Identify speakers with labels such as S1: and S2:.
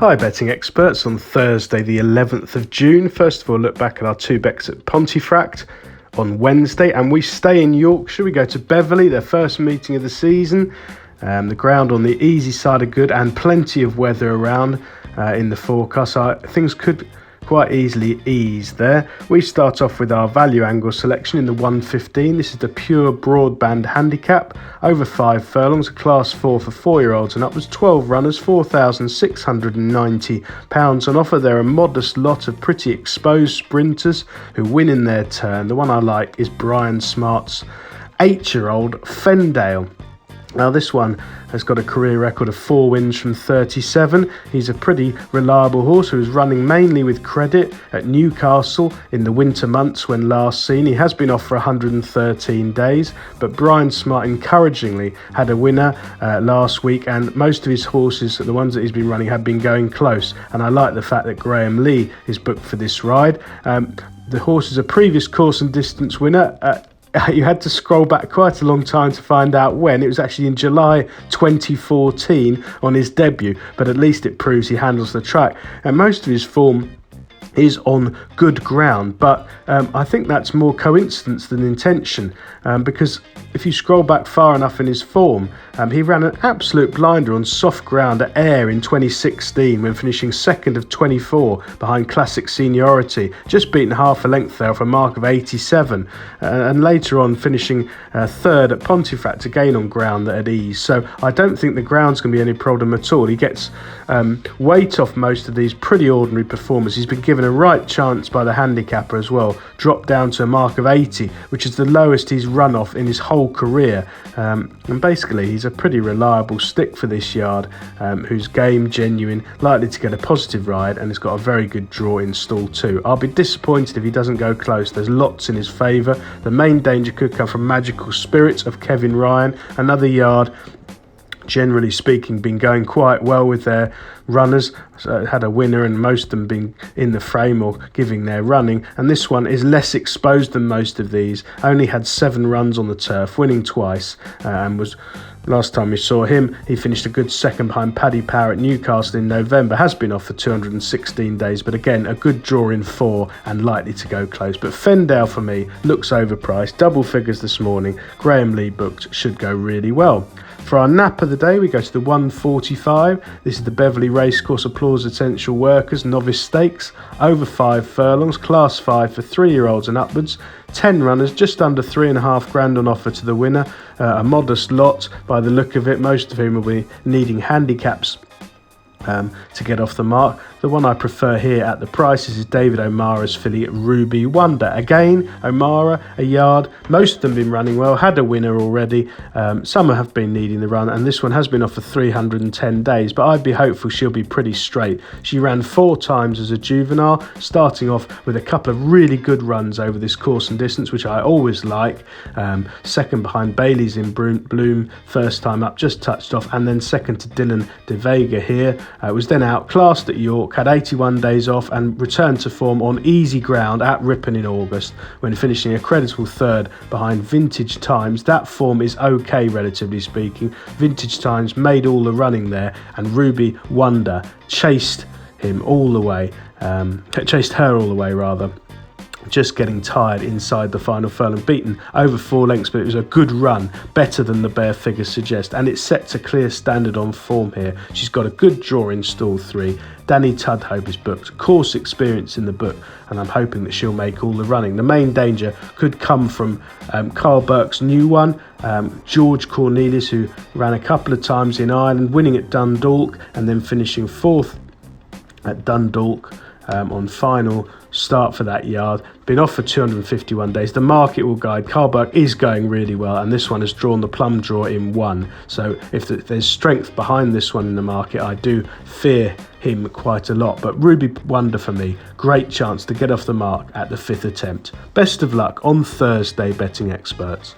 S1: Hi betting experts, on Thursday the 11th of June. First of all, look back at our two bets at Pontefract on Wednesday, and we stay in Yorkshire. We go to Beverley, their first meeting of the season. The ground on the easy side of good and plenty of weather around in the forecast. Things could quite easily ease there. We start off with our value angle selection in the 115. This is the pure broadband handicap over 5 furlongs, a class 4 for 4-year-olds and upwards. 12 runners, £4,690 on offer. They're a modest lot of pretty exposed sprinters who win in their turn. The one I like is Brian Smart's 8-year-old Fendale. Now this one has got a career record of 4 wins from 37. He's a pretty reliable horse who is running mainly with credit at Newcastle in the winter months when last seen. He has been off for 113 days, but Brian Smart encouragingly had a winner last week, and most of his horses, the ones that he's been running, have been going close, and I like the fact that Graham Lee is booked for this ride. The horse is a previous course and distance winner. You had to scroll back quite a long time to find out when. It was actually in July 2014 on his debut, but at least it proves he handles the track. And most of his form is on good ground, but I think that's more coincidence than intention, because if you scroll back far enough in his form, he ran an absolute blinder on soft ground at Ayr in 2016 when finishing second of 24 behind Classic Seniority, just beaten half a length there off a mark of 87, and later on finishing third at Pontefract, again on ground that at ease. So I don't think the ground's going to be any problem at all. He gets weight off most of these pretty ordinary performers. He's been given a right chance by the handicapper as well, dropped down to a mark of 80, which is the lowest he's run off in his whole career, and basically he's a pretty reliable stick for this yard, who's game genuine, likely to get a positive ride, and has got a very good draw in stall 2. I'll be disappointed if he doesn't go close. There's lots in his favour. The main danger could come from Magical Spirits of Kevin Ryan, another yard generally speaking been going quite well with their runners, so had a winner and most of them been in the frame or giving their running, and this one is less exposed than most of these. Only had 7 runs on the turf, winning twice, and was, last time we saw him, he finished a good second behind Paddy Power at Newcastle in November. Has been off for 216 days, but again a good draw in 4 and likely to go close. But Fendale for me looks overpriced, double figures this morning. Graham Lee booked, should go really well. For our nap of the day, we go to the 145. This is the Beverley Racecourse Applause Essential Workers Novice Stakes, over 5 furlongs, class 5 for 3-year-olds and upwards. 10 runners, just under £3,500 on offer to the winner. A modest lot by the look of it, most of whom will be needing handicaps to get off the mark. The one I prefer here at the prices is David O'Mara's filly Ruby Wonder. Again, O'Mara, a yard, most of them been running well, had a winner already. Some have been needing the run, and this one has been off for 310 days, but I'd be hopeful she'll be pretty straight. She ran 4 times as a juvenile, starting off with a couple of really good runs over this course and distance, which I always like. Second behind Bailey's in Bloom, first time up, just touched off, and then second to Dylan De Vega here. Was then outclassed at York, had 81 days off and returned to form on easy ground at Ripon in August when finishing a creditable third behind Vintage Times. That form is okay, relatively speaking. Vintage Times made all the running there, and Ruby Wonder chased him all the way, chased her all the way rather. Just getting tired inside the final furlong, beaten over 4 lengths, but it was a good run, better than the bare figures suggest, and it sets a clear standard on form here. She's got a good draw in stall 3. Danny Tudhope is booked, course experience in the book, and I'm hoping that she'll make all the running. The main danger could come from Carl Burke's new one, George Cornelius, who ran a couple of times in Ireland, winning at Dundalk and then finishing 4th at Dundalk on final start for that yard. Been off for 251 days. The market will guide. Carl Burke is going really well, and this one has drawn the plum draw in 1. So if there's strength behind this one in the market, I do fear him quite a lot. But Ruby Wonder for me, great chance to get off the mark at the 5th attempt. Best of luck on Thursday, betting experts.